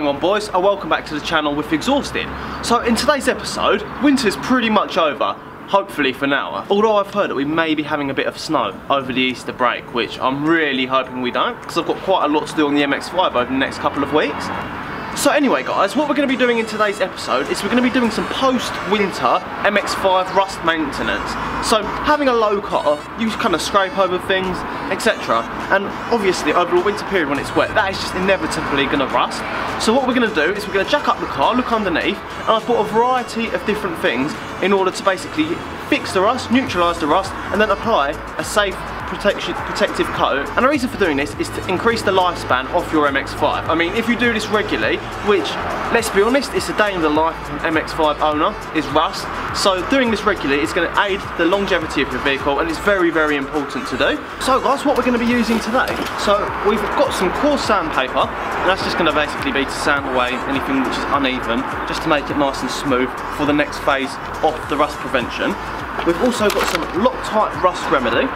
on, boys, and welcome back to the channel with Exhausted. So in today's episode, winter's pretty much over, hopefully for now. Although I've heard that we may be having a bit of snow over the Easter break, which I'm really hoping we don't, because I've got quite a lot to do on the MX5 over the next couple of weeks. So anyway guys, what we're going to be doing in today's episode is we're going to be doing some post-winter MX5 rust maintenance. So having a low car, you kind of scrape over things, etc. And obviously over the winter period when it's wet, that is just inevitably going to rust. So what we're going to do is we're going to jack up the car, look underneath, and I've bought a variety of different things in order to basically fix the rust, neutralise the rust, and then apply a safe protective coat. And the reason for doing this is to increase the lifespan of your MX5. I mean, if you do this regularly, which, let's be honest, it's a day in the life of an MX5 owner, is rust. So doing this regularly is going to aid the longevity of your vehicle, and it's very, very important to do. So guys, what we're going to be using today, so we've got some coarse sandpaper, and that's just going to basically be to sand away anything which is uneven, just to make it nice and smooth for the next phase of the rust prevention. We've also got some Loctite rust remedy.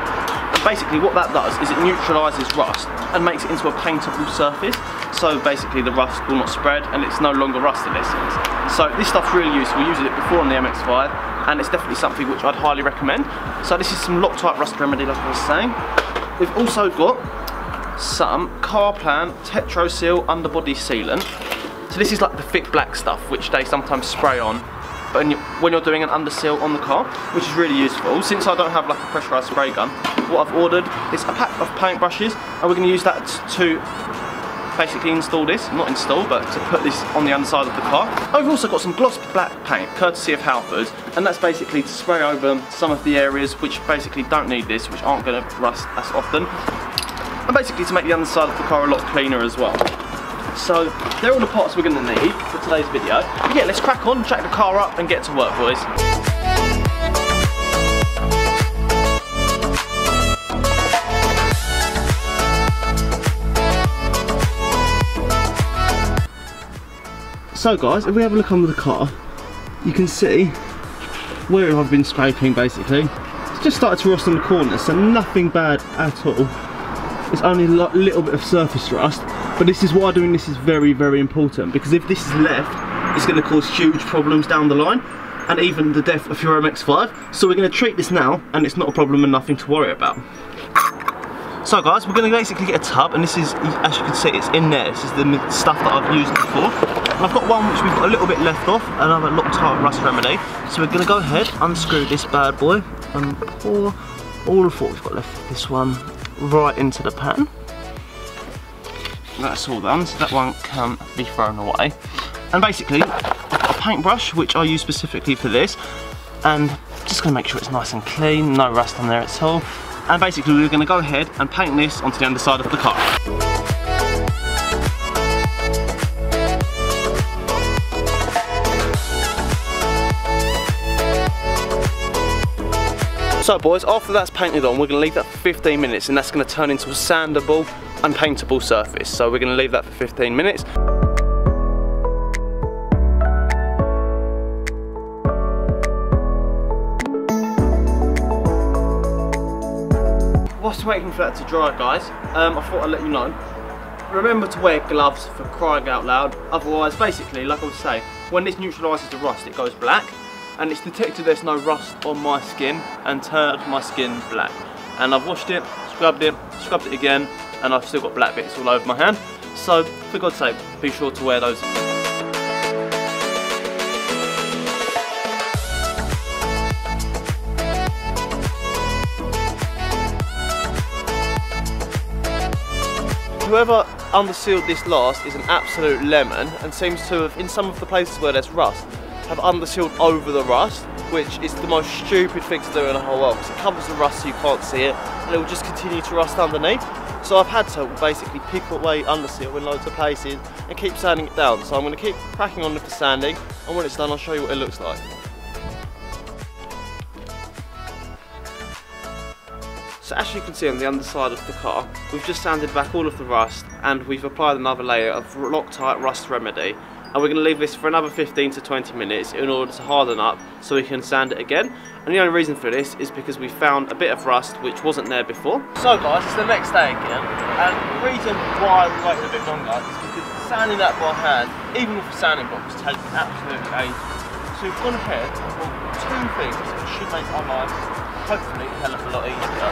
Basically what that does is it neutralises rust and makes it into a paintable surface, so basically the rust will not spread and it's no longer rust in essence. So this stuff's really useful. We used it before on the MX5 and it's definitely something which I'd highly recommend. So this is some Loctite rust remedy, like I was saying. We've also got some Carplan Tetroseal underbody sealant. So this is like the thick black stuff which they sometimes spray on when you're doing an underseal on the car, which is really useful. Since I don't have like a pressurised spray gun, what I've ordered is a pack of paintbrushes, and we're going to use that to basically install this, not install, but to put this on the underside of the car. I've also got some gloss black paint, courtesy of Halfords, and that's basically to spray over some of the areas which basically don't need this, which aren't going to rust as often, and basically to make the underside of the car a lot cleaner as well. So they're all the parts we're going to need for today's video. But yeah, let's crack on, jack the car up and get to work, boys. So guys, if we have a look under the car, you can see where I've been scraping basically. It's just started to rust on the corners, so nothing bad at all. It's only a little bit of surface rust. But this is why doing this is very, very important, because if this is left, it's going to cause huge problems down the line, and even the death of your MX5. So we're going to treat this now, and it's not a problem and nothing to worry about. So guys, we're going to basically get a tub, and this is, as you can see, it's in there. This is the stuff that I've used before. And I've got one which we've got a little bit left off, another Loctite rust remedy. So we're going to go ahead, unscrew this bad boy, and pour all of what we've got left of this one right into the pan. That's all done, so that one can be thrown away. And basically, I've got a paintbrush, which I use specifically for this, and just going to make sure it's nice and clean, no rust on there at all. And basically, we're going to go ahead and paint this onto the underside of the car. So boys, after that's painted on, we're going to leave that for 15 minutes, and that's going to turn into a sandable and paintable surface. So we're going to leave that for 15 minutes. Whilst waiting for that to dry, guys, I thought I'd let you know. Remember to wear gloves, for crying out loud. Otherwise, basically, like I was saying, when this neutralises the rust, it goes black. And it's detected there's no rust on my skin and turned my skin black. And I've washed it, scrubbed it again, and I've still got black bits all over my hand. So, for God's sake, be sure to wear those. Whoever undersealed this last is an absolute lemon, and seems to have, in some of the places where there's rust, have undersealed over the rust, which is the most stupid thing to do in the whole world, because it covers the rust so you can't see it, and it will just continue to rust underneath. So I've had to basically pick away underseal in loads of places and keep sanding it down. So I'm going to keep cracking on with the sanding, and when it's done I'll show you what it looks like. So as you can see on the underside of the car, we've just sanded back all of the rust, and we've applied another layer of Loctite rust remedy. And we're going to leave this for another 15 to 20 minutes in order to harden up so we can sand it again. And the only reason for this is because we found a bit of rust which wasn't there before. So guys, it's the next day again, and the reason why we waited a bit longer is because the sanding that by hand, even with a sanding box, takes absolutely ages. So we've gone ahead and bought two things that should make our lives hopefully a hell of a lot easier.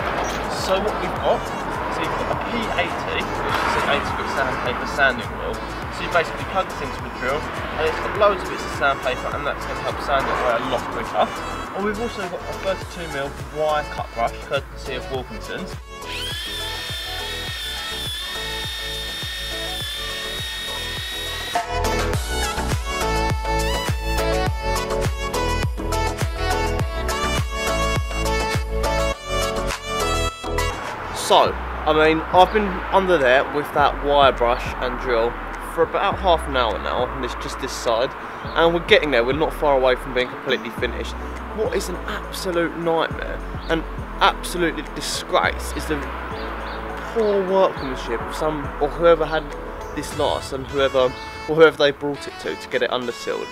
So what we've got is you've got a P80, which is an 80-grit sandpaper sanding wheel. So you basically plug this into a drill, and it's got loads of bits of sandpaper, and that's going to help sand it away a lot quicker. And we've also got a 32mm wire cut brush, courtesy of Wilkinson's. So, I mean, I've been under there with that wire brush and drill for about half an hour now, and it's just this side, and we're getting there. We're not far away from being completely finished. What is an absolute nightmare and absolutely disgrace is the poor workmanship of some, or whoever had this last, and whoever they brought it to get it undersealed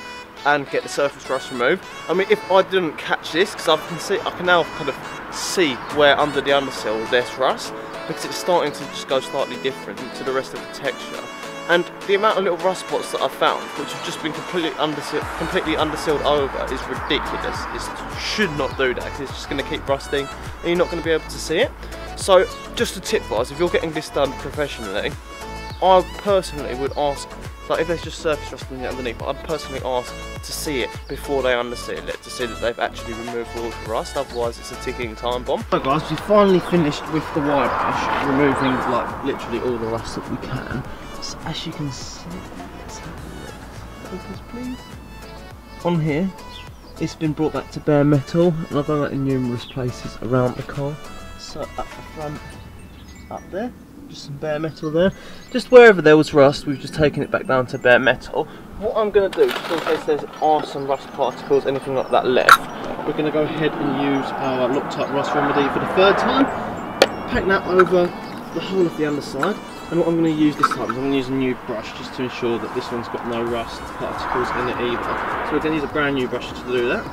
and get the surface rust removed. I mean, if I didn't catch this, because I can now kind of see where under the undersill there's rust, because it's starting to just go slightly different to the rest of the texture. And the amount of little rust spots that I've found, which have just been completely undersealed over, is ridiculous. It should not do that, because it's just going to keep rusting and you're not going to be able to see it. So, just a tip wise, if you're getting this done professionally, I personally would ask, like if there's just surface rust underneath, I'd personally ask to see it before they underseal it, to see that they've actually removed all the rust, otherwise it's a ticking time bomb. So guys, we've finally finished with the wire brush, removing like literally all the rust that we can. So as you can see, let's have a look. Focus please. On here, it's been brought back to bare metal, and I've done that in numerous places around the car. So at the front, up there, just some bare metal there. Just wherever there was rust, we've just taken it back down to bare metal. What I'm going to do, just in case there are some rust particles, anything like that left, we're going to go ahead and use our Loctite rust remedy for the third time. Paint that over the whole of the underside. And what I'm going to use this time is I'm going to use a new brush, just to ensure that this one's got no rust particles in it either. So we're going to use a brand new brush to do that.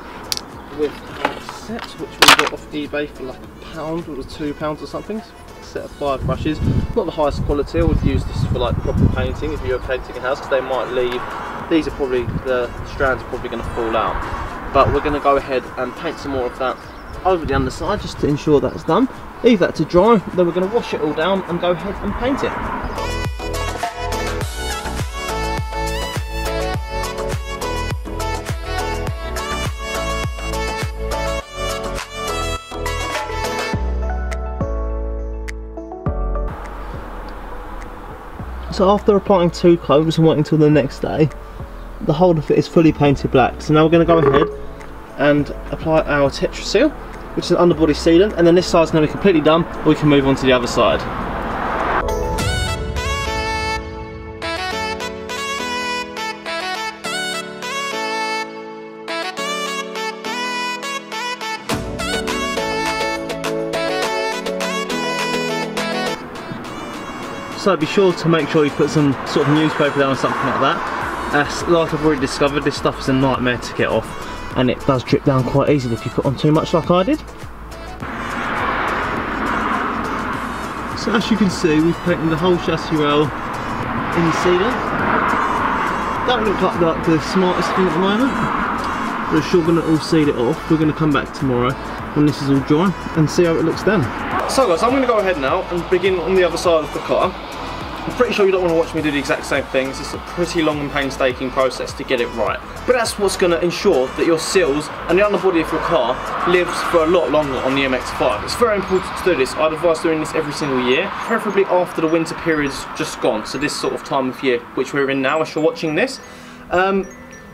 With our set, which we got off eBay for like £1, it was £2 or something. Set of 5 brushes, not the highest quality. I would use this for like proper painting if you're painting a house, because they might leave, these are probably, the strands are probably going to fall out. But we're going to go ahead and paint some more of that over the underside, just to ensure that's done. Leave that to dry, then we're going to wash it all down and go ahead and paint it. So after applying 2 coats and waiting until the next day, the whole of it is fully painted black. So now we're going to go ahead and apply our Tetra Seal, which is an underbody sealant, and then this side's going to be completely done, we can move on to the other side. So be sure to make sure you put some sort of newspaper down or something like that. Like I've already discovered, this stuff is a nightmare to get off, and it does drip down quite easily if you put on too much like I did. So as you can see, we've painted the whole chassis rail in the sealant. Don't look like the smartest thing at the moment, but we're sure going to all seal it off. We're going to come back tomorrow when this is all dry and see how it looks then. So guys, I'm going to go ahead now and begin on the other side of the car. I'm pretty sure you don't want to watch me do the exact same things. It's a pretty long and painstaking process to get it right. But that's what's going to ensure that your seals and the underbody of your car lives for a lot longer on the MX5. It's very important to do this. I'd advise doing this every single year, preferably after the winter period's just gone. So this sort of time of year, which we're in now as you're watching this.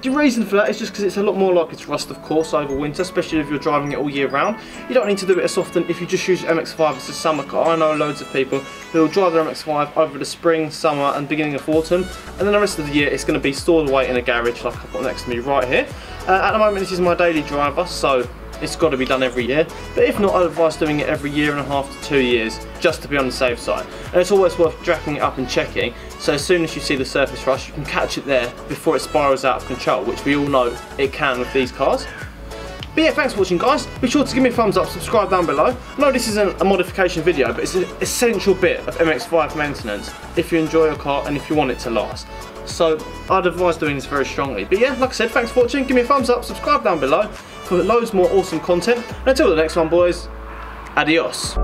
The reason for that is just because it's a lot more likely to rust, of course, over winter, especially if you're driving it all year round. You don't need to do it as often if you just use your MX5 as a summer car. I know loads of people who will drive their MX5 over the spring, summer and beginning of autumn, and then the rest of the year it's going to be stored away in a garage like I've got next to me right here. At the moment this is my daily driver, so it's got to be done every year, but if not, I'd advise doing it every 1.5 to 2 years, just to be on the safe side. And it's always worth jacking it up and checking, so as soon as you see the surface rust, you can catch it there before it spirals out of control, which we all know it can with these cars. But yeah, thanks for watching guys. Be sure to give me a thumbs up, subscribe down below. I know this isn't a modification video, but it's an essential bit of MX5 maintenance if you enjoy your car and if you want it to last. So I'd advise doing this very strongly. But yeah, like I said, thanks for watching. Give me a thumbs up, subscribe down below for loads more awesome content. And until the next one boys, adios.